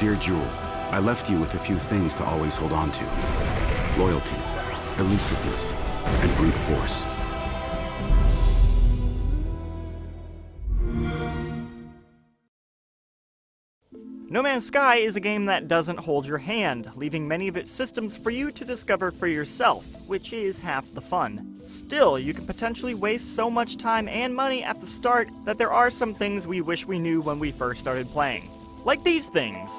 Dear Jewel, I left you with a few things to always hold on to. Loyalty, elusiveness, and brute force. No Man's Sky is a game that doesn't hold your hand, leaving many of its systems for you to discover for yourself, which is half the fun. Still, you can potentially waste so much time and money at the start that there are some things we wish we knew when we first started playing. Like these things.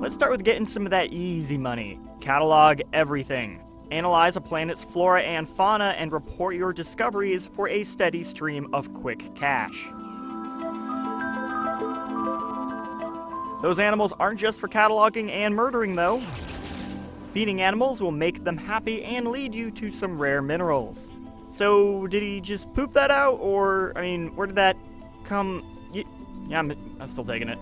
Let's start with getting some of that easy money. Catalog everything. Analyze a planet's flora and fauna and report your discoveries for a steady stream of quick cash. Those animals aren't just for cataloging and murdering, though. Feeding animals will make them happy and lead you to some rare minerals. So, did he just poop that out, or, I mean, where did that come? Yeah, I'm still taking it.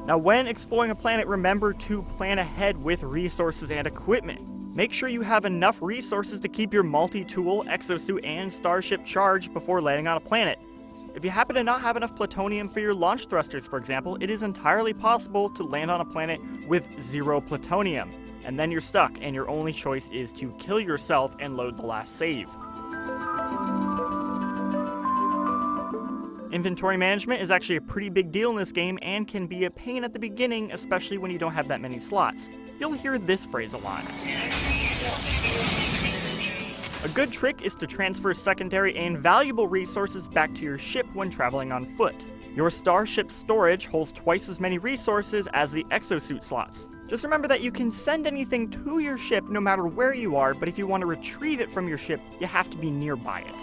Now, when exploring a planet, remember to plan ahead with resources and equipment. Make sure you have enough resources to keep your multi-tool, exosuit, and starship charged before landing on a planet. If you happen to not have enough plutonium for your launch thrusters, for example, it is entirely possible to land on a planet with 0 plutonium. And then you're stuck, and your only choice is to kill yourself and load the last save. Inventory management is actually a pretty big deal in this game and can be a pain at the beginning, especially when you don't have that many slots. You'll hear this phrase a lot. A good trick is to transfer secondary and valuable resources back to your ship when traveling on foot. Your starship storage holds twice as many resources as the exosuit slots. Just remember that you can send anything to your ship no matter where you are, but if you want to retrieve it from your ship, you have to be nearby it.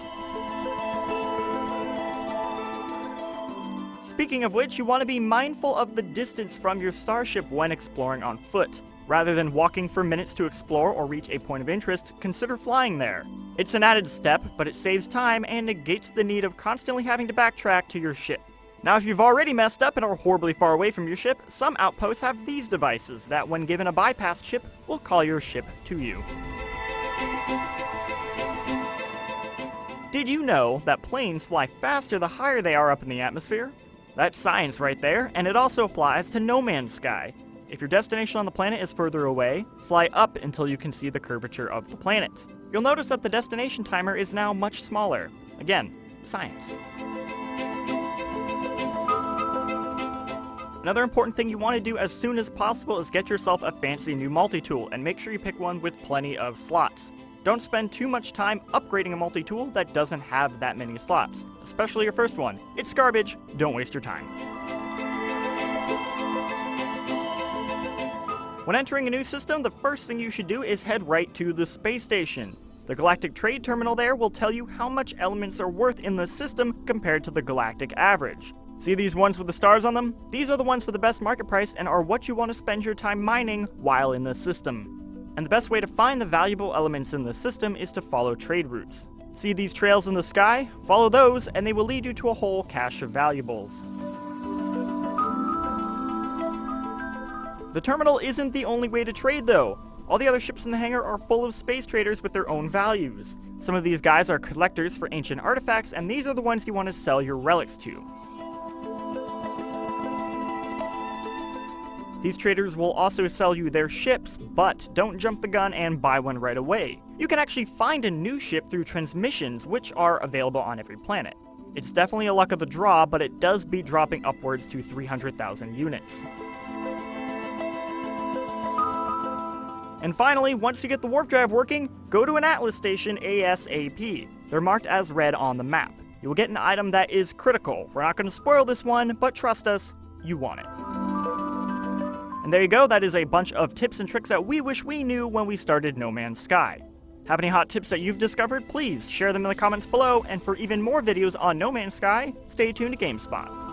Speaking of which, you want to be mindful of the distance from your starship when exploring on foot. Rather than walking for minutes to explore or reach a point of interest, consider flying there. It's an added step, but it saves time and negates the need of constantly having to backtrack to your ship. Now, if you've already messed up and are horribly far away from your ship, some outposts have these devices that, when given a bypass chip, will call your ship to you. Did you know that planes fly faster the higher they are up in the atmosphere? That's science right there, and it also applies to No Man's Sky. If your destination on the planet is further away, fly up until you can see the curvature of the planet. You'll notice that the destination timer is now much smaller. Again, science. Another important thing you want to do as soon as possible is get yourself a fancy new multi-tool, and make sure you pick one with plenty of slots. Don't spend too much time upgrading a multi-tool that doesn't have that many slots, especially your first one. It's garbage, don't waste your time. When entering a new system, the first thing you should do is head right to the space station. The Galactic Trade Terminal there will tell you how much elements are worth in the system compared to the galactic average. See these ones with the stars on them? These are the ones with the best market price and are what you want to spend your time mining while in the system. And the best way to find the valuable elements in the system is to follow trade routes. See these trails in the sky? Follow those and they will lead you to a whole cache of valuables. The terminal isn't the only way to trade, though. All the other ships in the hangar are full of space traders with their own values. Some of these guys are collectors for ancient artifacts, and these are the ones you want to sell your relics to. These traders will also sell you their ships, but don't jump the gun and buy one right away. You can actually find a new ship through transmissions, which are available on every planet. It's definitely a luck of the draw, but it does beat dropping upwards to 300,000 units. And finally, once you get the warp drive working, go to an Atlas station ASAP. They're marked as red on the map. You will get an item that is critical. We're not going to spoil this one, but trust us, you want it. And there you go, that is a bunch of tips and tricks that we wish we knew when we started No Man's Sky. Have any hot tips that you've discovered? Please share them in the comments below, and for even more videos on No Man's Sky, stay tuned to GameSpot.